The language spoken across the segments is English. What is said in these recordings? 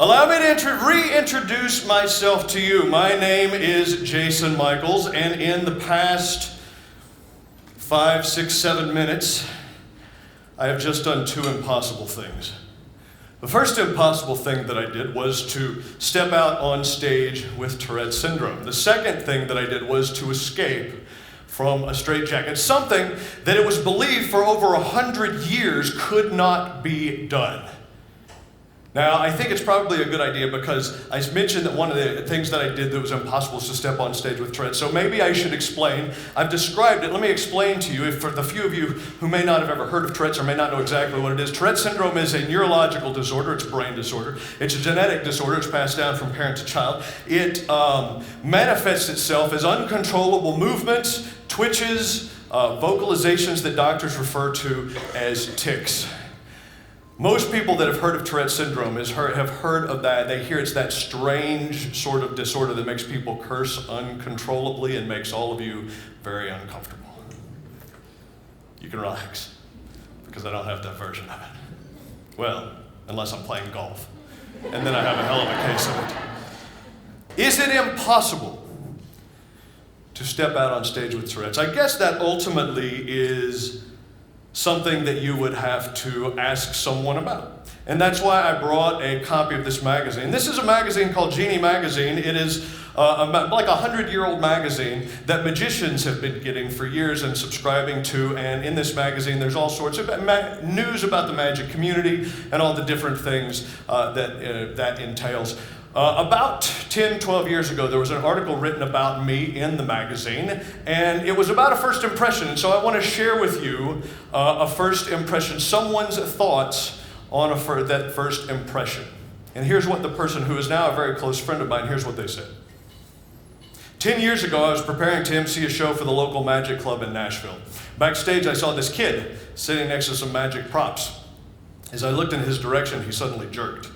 Allow me to reintroduce myself to you. My name is Jason Michaels, and in the past 5, 6, 7 minutes, I have just done 2 impossible things. The first impossible thing that I did was to step out on stage with Tourette's syndrome. The second thing that I did was to escape from a straitjacket, something that it was believed for over 100 years could not be done. Now, I think it's probably a good idea because I mentioned that one of the things that I did that was impossible was to step on stage with Tourette's. So maybe I should explain. I've described it. Let me explain to you, if for the few of you who may not have ever heard of Tourette's or may not know exactly what it is. Tourette's syndrome is a neurological disorder. It's a brain disorder. It's a genetic disorder. It's passed down from parent to child. It manifests itself as uncontrollable movements, twitches, vocalizations that doctors refer to as tics. Most people that have heard of Tourette's syndrome have heard of that. They hear it's that strange sort of disorder that makes people curse uncontrollably and makes all of you very uncomfortable. You can relax, because I don't have that version of it. Well, unless I'm playing golf, and then I have a hell of a case of it. Is it impossible to step out on stage with Tourette's? I guess that ultimately is something that you would have to ask someone about. And that's why I brought a copy of this magazine. This is a magazine called Genie Magazine. It is like a 100-year-old magazine that magicians have been getting for years and subscribing to. And in this magazine, there's all sorts of news about the magic community and all the different things that entails. About 10, 12 years ago, there was an article written about me in the magazine, and it was about a first impression. And so I want to share with you a first impression, someone's thoughts on that first impression. And here's what the person who is now a very close friend of mine, here's what they said. 10 years ago, I was preparing to MC a show for the local magic club in Nashville. Backstage, I saw this kid sitting next to some magic props. As I looked in his direction, he suddenly jerked.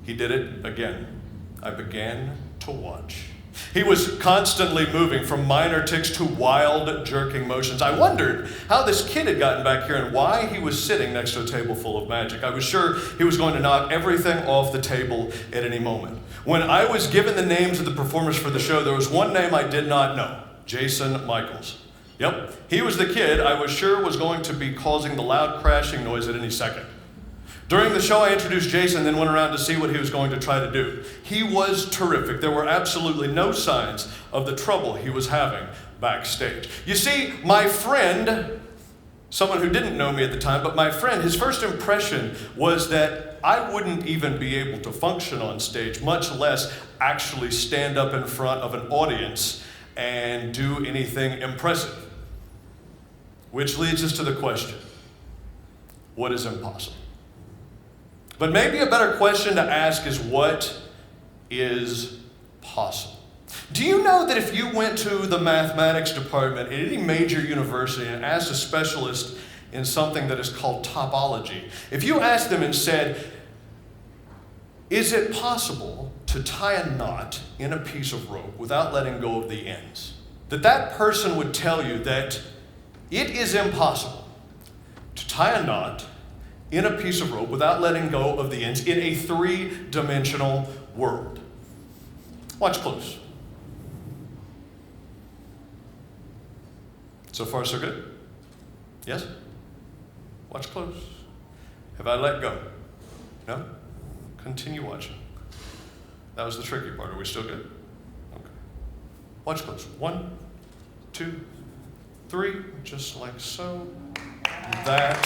He did it again. I began to watch. He was constantly moving from minor tics to wild jerking motions. I wondered how this kid had gotten back here and why he was sitting next to a table full of magic. I was sure he was going to knock everything off the table at any moment. When I was given the names of the performers for the show, there was one name I did not know: Jason Michaels. Yep, he was the kid I was sure was going to be causing the loud crashing noise at any second. During the show, I introduced Jason, then went around to see what he was going to try to do. He was terrific. There were absolutely no signs of the trouble he was having backstage. You see, my friend, someone who didn't know me at the time, but my friend, his first impression was that I wouldn't even be able to function on stage, much less actually stand up in front of an audience and do anything impressive. Which leads us to the question, what is impossible? But maybe a better question to ask is, what is possible? Do you know that if you went to the mathematics department at any major university and asked a specialist in something that is called topology, if you asked them and said, is it possible to tie a knot in a piece of rope without letting go of the ends, that person would tell you that it is impossible to tie a knot in a piece of rope without letting go of the ends in a 3-dimensional world. Watch close. So far, so good? Yes? Watch close. Have I let go? No? Continue watching. That was the tricky part. Are we still good? Okay. Watch close. 1, 2, 3, just like so. That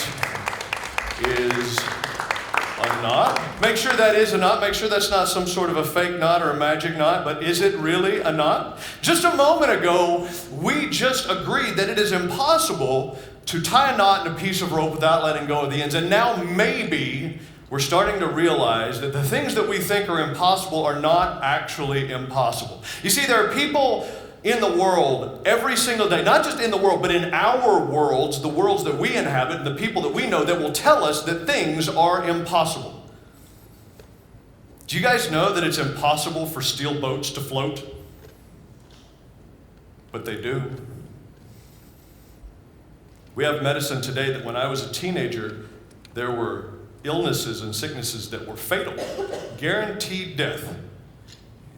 is a knot. Make sure that is a knot. Make sure that's not some sort of a fake knot or a magic knot, but is it really a knot? Just a moment ago, we just agreed that it is impossible to tie a knot in a piece of rope without letting go of the ends. And now maybe we're starting to realize that the things that we think are impossible are not actually impossible. You see, there are people in the world every single day, not just in the world, but in our worlds, the worlds that we inhabit, and the people that we know, that will tell us that things are impossible. Do you guys know that it's impossible for steel boats to float? But they do. We have medicine today that when I was a teenager, there were illnesses and sicknesses that were fatal guaranteed death,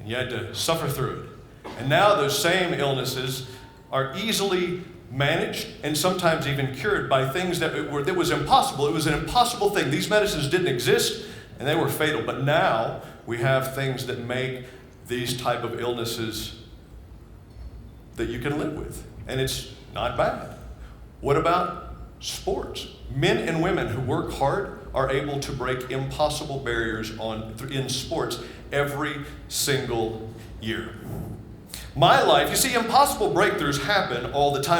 and you had to suffer through it. And now those same illnesses are easily managed and sometimes even cured by things that was impossible. It was an impossible thing. These medicines didn't exist, and they were fatal. But now we have things that make these type of illnesses that you can live with, and it's not bad. What about sports? Men and women who work hard are able to break impossible barriers in sports every single year. My life, you see, impossible breakthroughs happen all the time.